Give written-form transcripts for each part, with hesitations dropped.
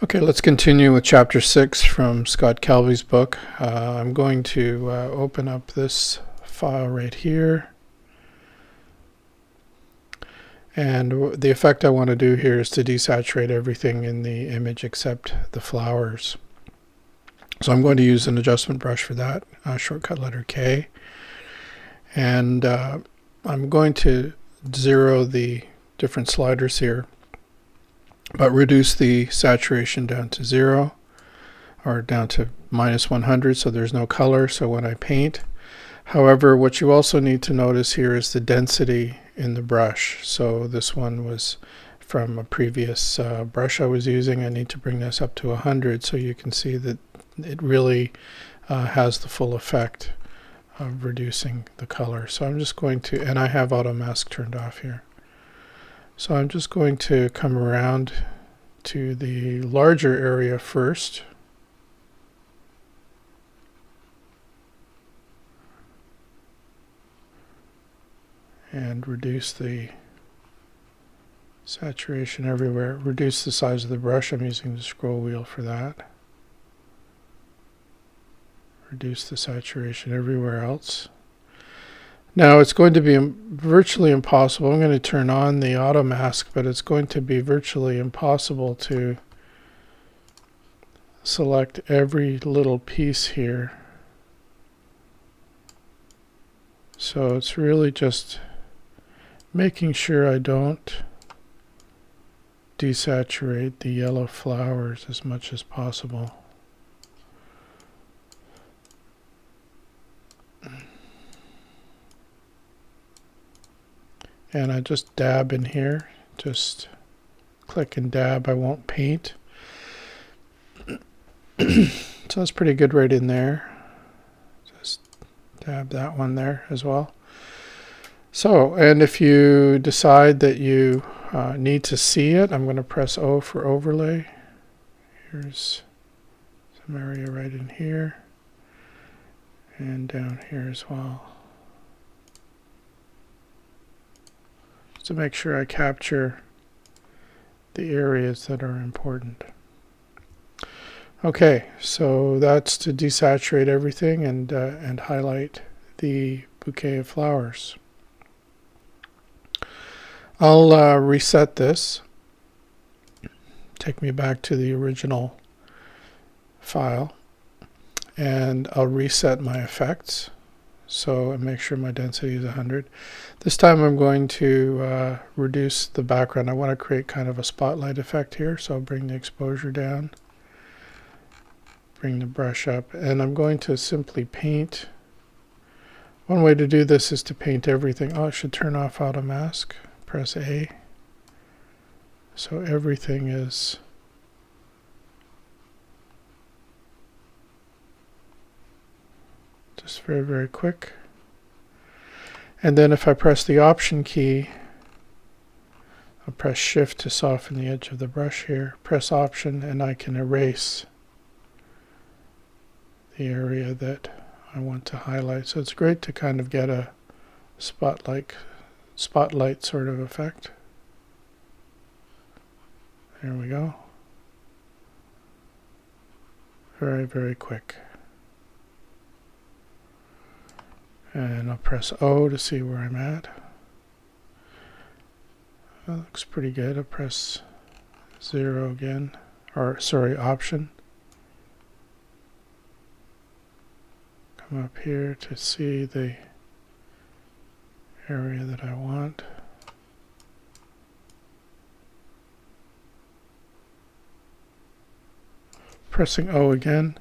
Okay, let's continue with Chapter 6 from Scott Calvy's book. I'm going to open up this file right here. And the effect I want to do here is to desaturate everything in the image except the flowers. So I'm going to use an adjustment brush for that, shortcut letter K. And I'm going to zero the different sliders here, but reduce the saturation down to 0 or down to -100 so there's no color. So when I paint, however, what you also need to notice here is the density in the brush. So this one was from a previous brush I was using. I need to bring this up to 100 so you can see that it really has the full effect of reducing the color. So I'm just going to, and I have auto mask turned off here. So I'm just going to come around to the larger area first. And reduce the saturation everywhere. Reduce the size of the brush. I'm using the scroll wheel for that. Reduce the saturation everywhere else. Now it's going to be virtually impossible. I'm going to turn on the auto mask, but it's going to be virtually impossible to select every little piece here. So it's really just making sure I don't desaturate the yellow flowers as much as possible. And I just dab in here, just click and dab. I won't paint. So that's pretty good right in there. Just dab that one there as well. So, and if you decide that you need to see it, I'm going to press O for overlay. Here's some area right in here and down here as well, to make sure I capture the areas that are important. Okay, so that's to desaturate everything and highlight the bouquet of flowers. I'll reset this, take me back to the original file, and I'll reset my effects. So make sure my density is 100. This time I'm going to reduce the background. I want to create kind of a spotlight effect here, so I'll bring the exposure down, bring the brush up, and I'm going to simply paint. One way to do this is to paint everything. Oh, I should turn off auto mask. Press A. So everything is just very, very quick. And then if I press the Option key, I'll press Shift to soften the edge of the brush here. Press Option and I can erase the area that I want to highlight. So it's great to kind of get a spotlight sort of effect. There we go. Very, very quick. And I'll press O to see where I'm at. That looks pretty good. I'll press 0 again, or sorry, Option. Come up here to see the area that I want. Pressing O again,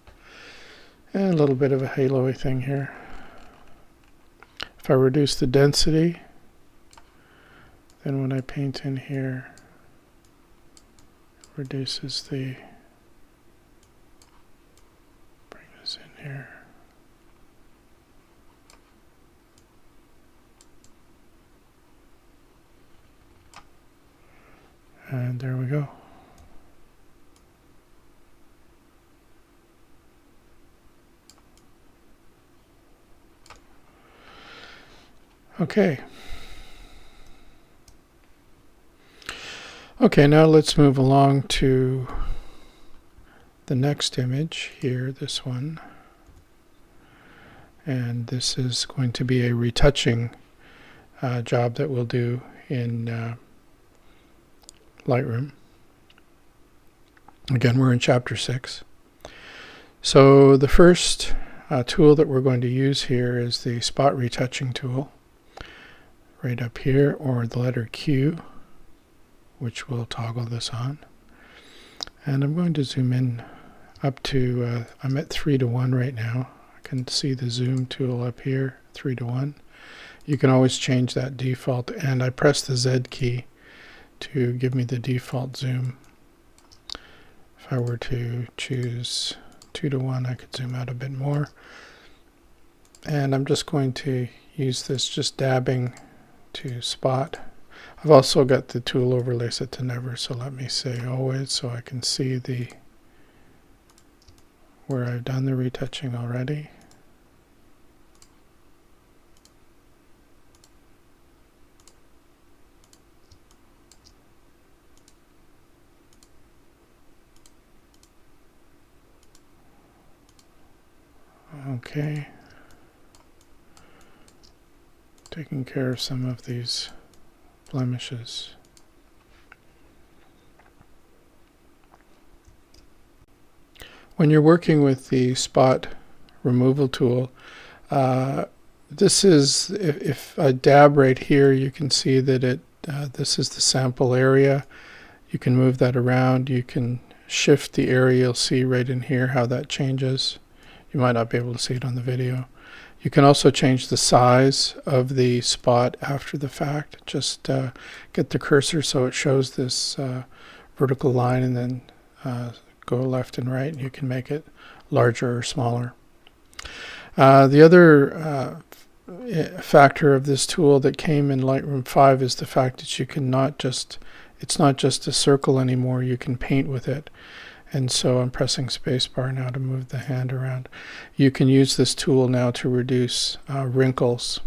and a little bit of a halo-y thing here. If I reduce the density, then when I paint in here, it reduces the, bring this in here. And there we go. Okay. Okay, now let's move along to the next image here, this one. And this is going to be a retouching job that we'll do in Lightroom. Again, we're in Chapter 6. So the first tool that we're going to use here is the spot retouching tool, right up here, or the letter Q, which will toggle this on. And I'm going to zoom in up to, I'm at 3:1 right now. I can see the zoom tool up here, 3:1. You can always change that default, and I press the Z key to give me the default zoom. If I were to choose 2:1, I could zoom out a bit more. And I'm just going to use this, just dabbing to spot. I've also got the tool overlay set to never, so let me say always, so I can see the where I've done the retouching already. Okay, taking care of some of these blemishes. When you're working with the spot removal tool, this is, if I dab right here, you can see that this is the sample area. You can move that around. You can shift the area. You'll see right in here how that changes. You might not be able to see it on the video. You can also change the size of the spot after the fact. Just get the cursor so it shows this vertical line, and then go left and right, and you can make it larger or smaller. The other factor of this tool that came in Lightroom 5 is the fact that you cannot just, it's not just a circle anymore, you can paint with it. And so I'm pressing spacebar now to move the hand around. You can use this tool now to reduce wrinkles.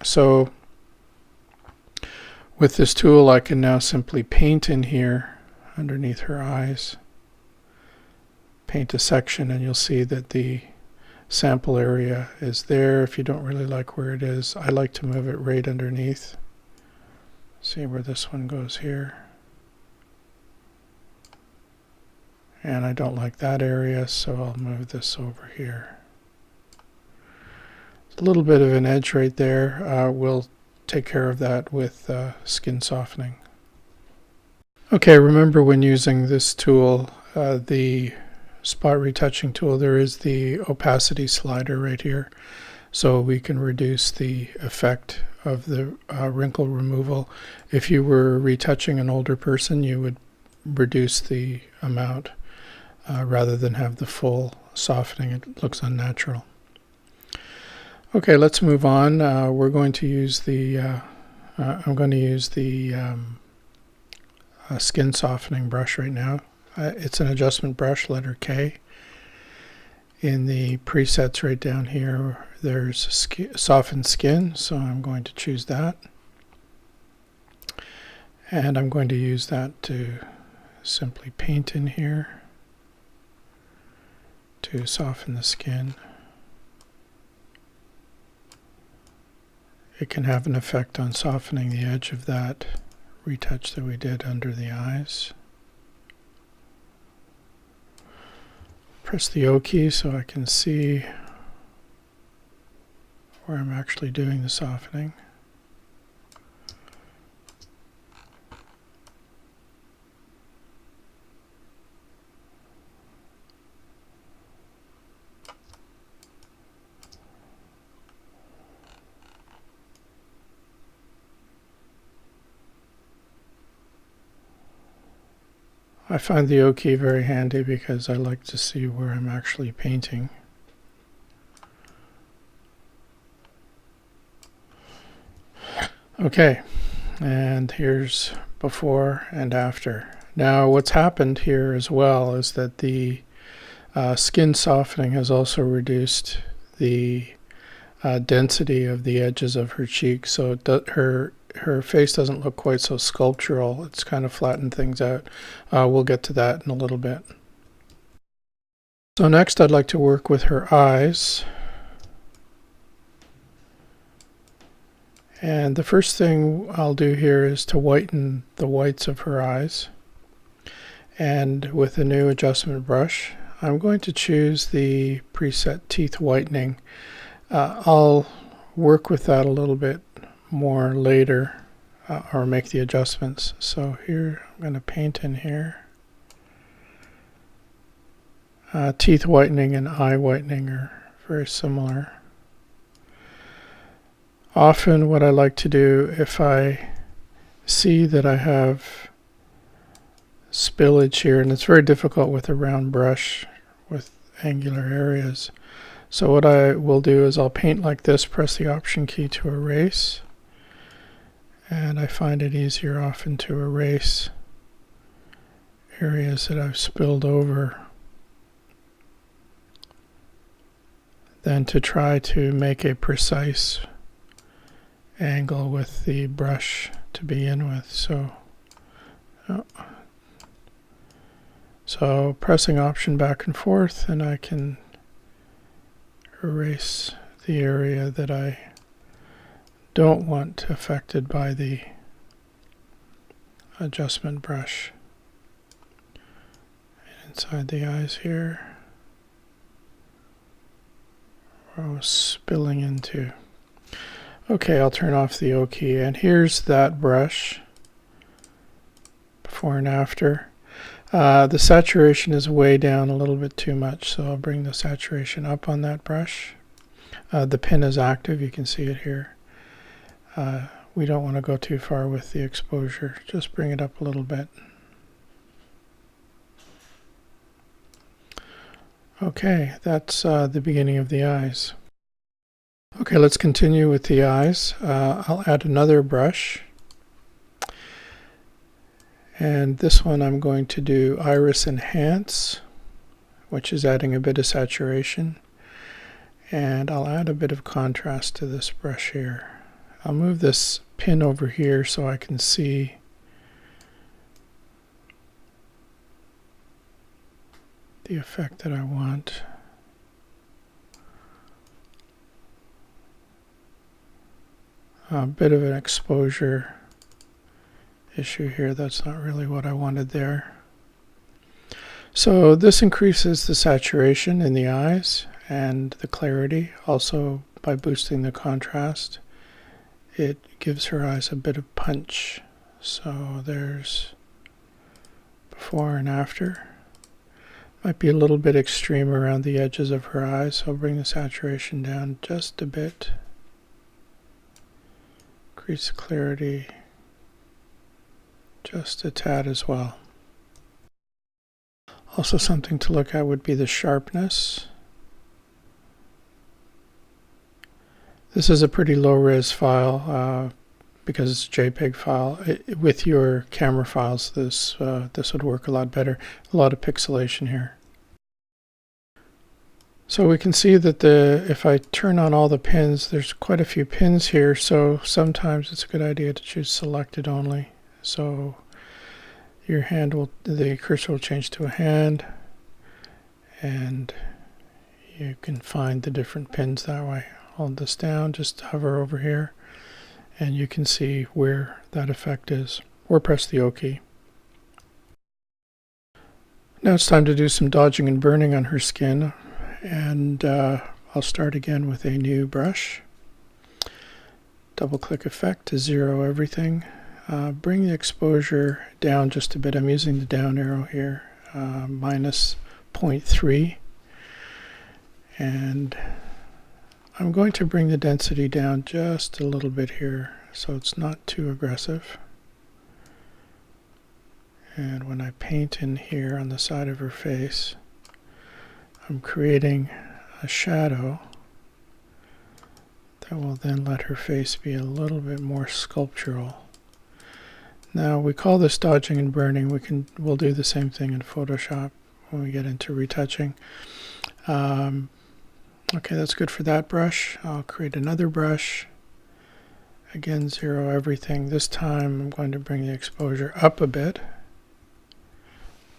So with this tool, I can now simply paint in here underneath her eyes. Paint a section, and you'll see that the sample area is there. If you don't really like where it is, I like to move it right underneath. See where this one goes here. And I don't like that area, so I'll move this over here. A little bit of an edge right there. We'll take care of that with skin softening. Okay, remember when using this tool, the spot retouching tool, there is the opacity slider right here, so we can reduce the effect of the wrinkle removal. If you were retouching an older person, you would reduce the amount rather than have the full softening. It looks unnatural. Okay, let's move on. We're going to use the I'm going to use the skin softening brush right now. It's an adjustment brush, letter K. In the presets right down here, there's soften skin, so I'm going to choose that. And I'm going to use that to simply paint in here to soften the skin. It can have an effect on softening the edge of that retouch that we did under the eyes. Press the O key so I can see where I'm actually doing the softening. I find the O key very handy because I like to see where I'm actually painting. Okay, and here's before and after. Now what's happened here as well is that the skin softening has also reduced the density of the edges of her cheeks, so her face doesn't look quite so sculptural. It's kind of flattened things out. We'll get to that in a little bit. So next I'd like to work with her eyes. And the first thing I'll do here is to whiten the whites of her eyes. And with the new adjustment brush, I'm going to choose the preset teeth whitening. I'll work with that a little bit more later, or make the adjustments. So here I'm going to paint in here. Teeth whitening and eye whitening are very similar. Often what I like to do, if I see that I have spillage here, and it's very difficult with a round brush with angular areas, so what I will do is I'll paint like this, press the Option key to erase, and I find it easier often to erase areas that I've spilled over than to try to make a precise angle with the brush to begin with. So pressing Option back and forth, and I can erase the area that I don't want affected by the adjustment brush. And inside the eyes here, where I was spilling into. Okay, I'll turn off the O key, and here's that brush before and after. The saturation is way down a little bit too much, so I'll bring the saturation up on that brush. The pin is active, you can see it here. We don't want to go too far with the exposure, just bring it up a little bit. Okay, that's the beginning of the eyes. Okay, let's continue with the eyes. I'll add another brush. And this one I'm going to do Iris Enhance, which is adding a bit of saturation. And I'll add a bit of contrast to this brush here. I'll move this pin over here so I can see the effect that I want. A bit of an exposure issue here. That's not really what I wanted there. So this increases the saturation in the eyes and the clarity. Also, by boosting the contrast, it gives her eyes a bit of punch. So there's before and after. Might be a little bit extreme around the edges of her eyes, so I'll bring the saturation down just a bit. Increase the clarity just a tad as well. Also, something to look at would be the sharpness. This is a pretty low res file because it's a JPEG file. With your camera files, this would work a lot better. A lot of pixelation here. So we can see that if I turn on all the pins, there's quite a few pins here, so sometimes it's a good idea to choose selected only. So the cursor will change to a hand, and you can find the different pins that way. Hold this down, just hover over here, and you can see where that effect is, or press the O key. Now it's time to do some dodging and burning on her skin. And I'll start again with a new brush. Double click Effect to zero everything. Bring the exposure down just a bit. I'm using the down arrow here, minus 0.3. And I'm going to bring the density down just a little bit here so it's not too aggressive. And when I paint in here on the side of her face, I'm creating a shadow that will then let her face be a little bit more sculptural. Now we call this dodging and burning. We'll do the same thing in Photoshop when we get into retouching. Okay, that's good for that brush. I'll create another brush. Again, zero everything. This time I'm going to bring the exposure up a bit,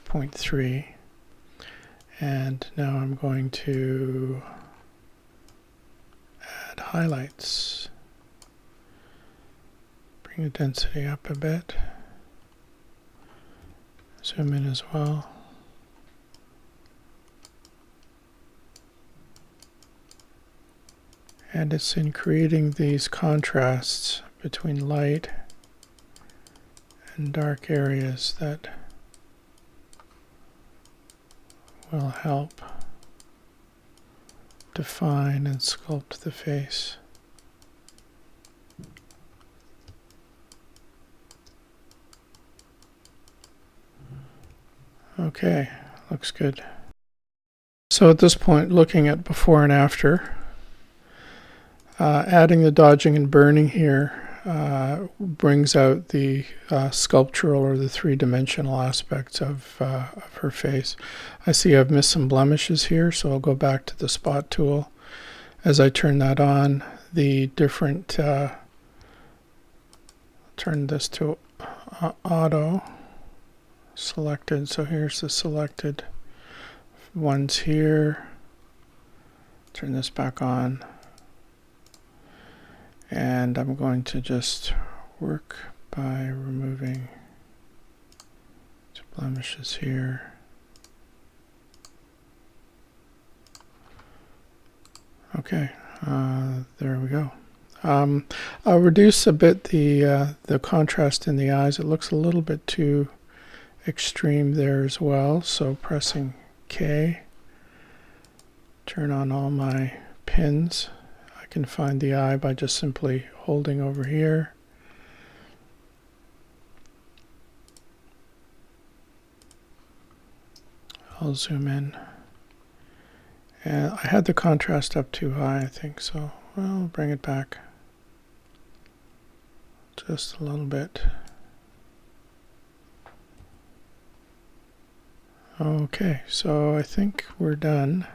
0.3. And now I'm going to add highlights. Bring the density up a bit. Zoom in as well. And it's in creating these contrasts between light and dark areas that will help define and sculpt the face. Okay, looks good. So at this point, looking at before and after, adding the dodging and burning here brings out the sculptural or the three-dimensional aspects of her face. I see I've missed some blemishes here, so I'll go back to the spot tool. As I turn that on, the different, turn this to auto selected. So here's the selected ones here. Turn this back on. And I'm going to just work by removing blemishes here. Okay, there we go. I'll reduce a bit the contrast in the eyes. It looks a little bit too extreme there as well. So pressing K, turn on all my pins. I can find the eye by just simply holding over here. I'll zoom in. And I had the contrast up too high, I think, so I'll bring it back just a little bit. Okay, so I think we're done.